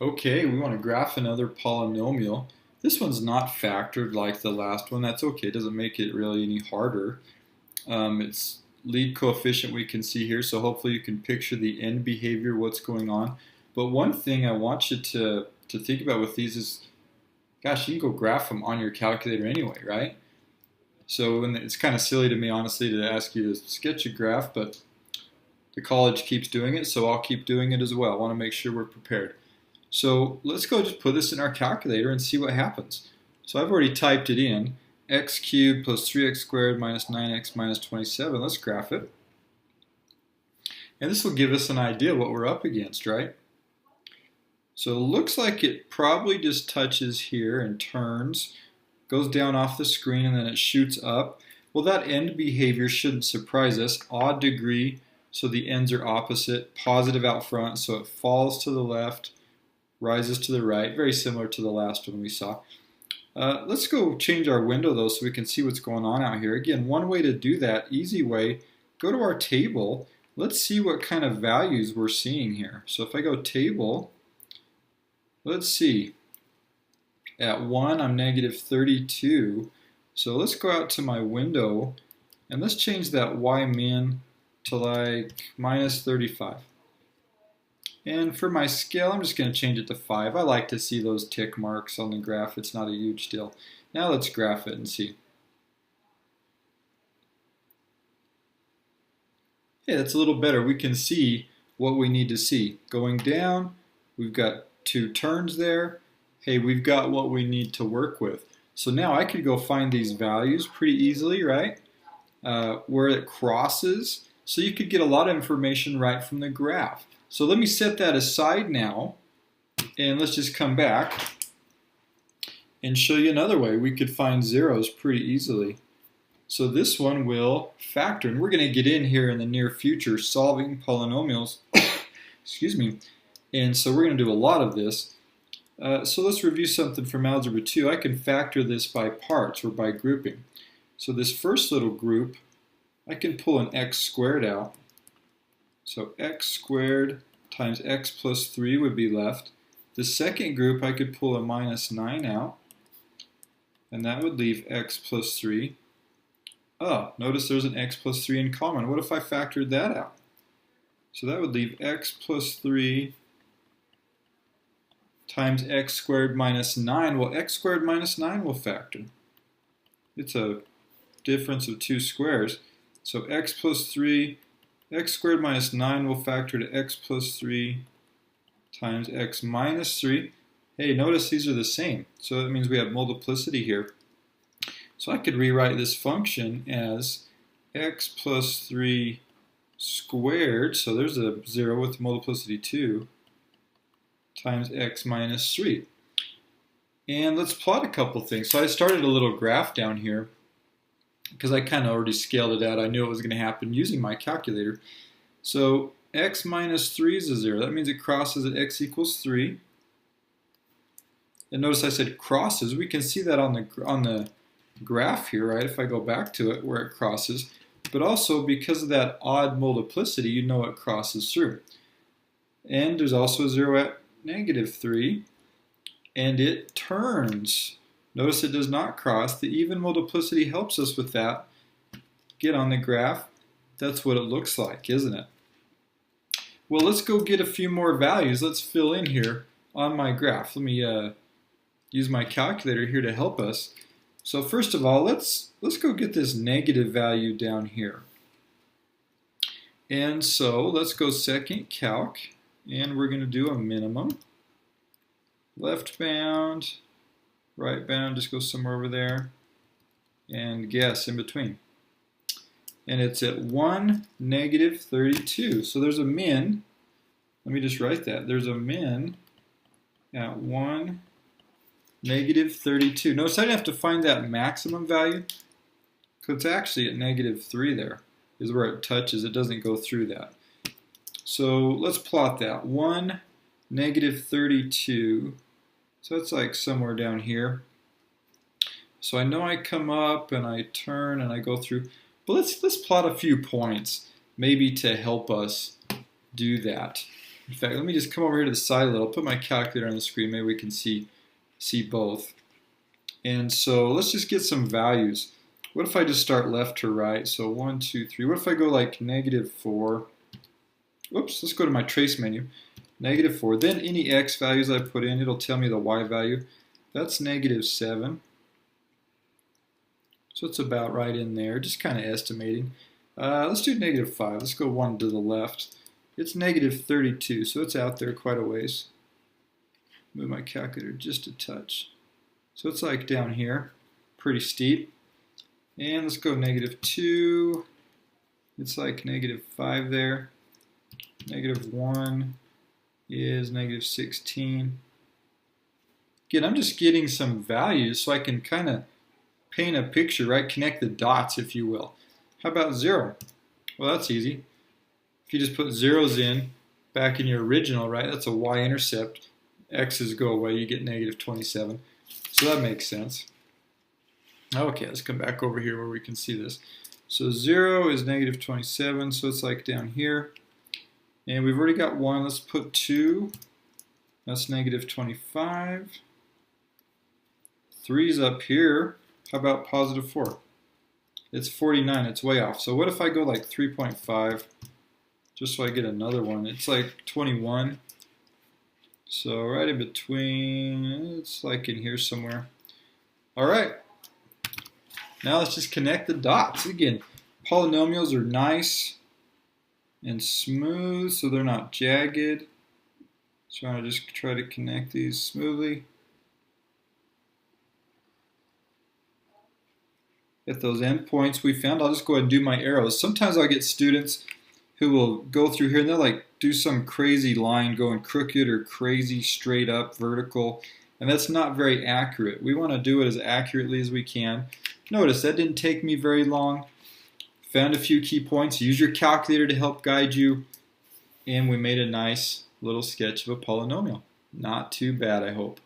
Okay, we want to graph another polynomial. This one's not factored like the last one. That's okay. It doesn't make it really any harder. It's lead coefficient we can see here, so hopefully you can picture the end behavior, what's going on. But one thing I want you to think about with these is, gosh, you can go graph them on your calculator anyway, right? So it's kind of silly to me, honestly, to ask you to sketch a graph, but the college keeps doing it, so I'll keep doing it as well. I want to make sure we're prepared. So let's go just put this in our calculator and see what happens. So I've already typed it in, x cubed plus 3x squared minus 9x minus 27. Let's graph it. And this will give us an idea what we're up against, right? So it looks like it probably just touches here and turns, goes down off the screen, and then it shoots up. Well, that end behavior shouldn't surprise us. Odd degree, so the ends are opposite. Positive out front, so it falls to the left, rises to the right, very similar to the last one we saw. Let's go change our window though so we can see what's going on out here. Again, one way to do that, easy way, go to our table. Let's see what kind of values we're seeing here. So if I go table, let's see. At 1, I'm negative 32. So let's go out to my window and let's change that y min to like minus 35. And for my scale, I'm just going to change it to 5. I like to see those tick marks on the graph. It's not a huge deal. Now let's graph it and see. Yeah, that's a little better. We can see what we need to see. Going down, we've got 2 turns there. Hey, we've got what we need to work with. So now I could go find these values pretty easily, right? Where it crosses. So you could get a lot of information right from the graph. So let me set that aside now, and let's just come back and show you another way. We could find zeros pretty easily. So this one will factor, and we're going to get in here in the near future solving polynomials. Excuse me. And so we're going to do a lot of this. So let's review something from Algebra 2. I can factor this by parts or by grouping. So this first little group, I can pull an x squared out. So x squared times x plus 3 would be left. The second group, I could pull a minus 9 out, and that would leave x plus 3. Oh, notice there's an x plus 3 in common. What if I factored that out? So that would leave x plus 3 times x squared minus 9. Well, x squared minus 9 will factor. It's a difference of 2 squares. So x plus 3, x squared minus 9 will factor to x plus 3 times x minus 3. Hey, notice these are the same. So that means we have multiplicity here. So I could rewrite this function as x plus 3 squared, so there's a 0 with multiplicity 2, times x minus 3. And let's plot a couple things. So I started a little graph down here because I kind of already scaled it out. I knew it was going to happen using my calculator. So x minus 3 is a 0. That means it crosses at x equals 3. And notice I said crosses. We can see that on the graph here, right? If I go back to it where it crosses. But also because of that odd multiplicity, you know it crosses through. And there's also a 0 at negative 3. And it turns. Notice it does not cross. The even multiplicity helps us with that. Get on the graph. That's what it looks like, isn't it? Well, let's go get a few more values. Let's fill in here on my graph. Let me use my calculator here to help us. So first of all, let's go get this negative value down here. And so let's go second calc, and we're going to do a minimum. Left bound, right bound, just go somewhere over there, and guess in between. And it's at 1, negative 32. So there's a min. Let me just write that. There's a min at 1, negative 32. Notice I didn't have to find that maximum value, because it's actually at negative 3 there, is where it touches. It doesn't go through that. So let's plot that. 1, negative 32. So that's like somewhere down here. So I know I come up and I turn and I go through. But let's plot a few points, maybe to help us do that. In fact, let me just come over here to the side a little, put my calculator on the screen, maybe we can see both. And so let's just get some values. What if I just start left to right? So 1, 2, 3. What if I go like -4? Oops, let's go to my trace menu. -4. Then any x values I put in, it'll tell me the y value. That's -7. So it's about right in there, just kind of estimating. Let's do -5. Let's go one to the left. It's -32, so it's out there quite a ways. Move my calculator just a touch. So it's like down here, pretty steep. And let's go -2. It's like -5 there. -1 is -16. Again, I'm just getting some values so I can kind of paint a picture, right? Connect the dots, if you will. How about 0? Well, that's easy. If you just put zeros in back in your original, right? That's a y-intercept. X's go away, you get -27. So that makes sense. Okay, let's come back over here where we can see this. So 0 is -27, so it's like down here. And we've already got 1. Let's put 2. That's -25. 3 is up here. How about +4? It's 49. It's way off. So what if I go like 3.5? Just so I get another one. It's like 21. So right in between, it's like in here somewhere. All right. Now let's just connect the dots. Again, polynomials are nice and smooth, so they're not jagged. So I'm going to just try to connect these smoothly. At those endpoints we found, I'll just go ahead and do my arrows. Sometimes I'll get students who will go through here and they'll like do some crazy line going crooked or crazy straight up vertical, and that's not very accurate. We want to do it as accurately as we can. Notice that didn't take me very long. Found a few key points. Use your calculator to help guide you, and we made a nice little sketch of a polynomial. Not too bad, I hope.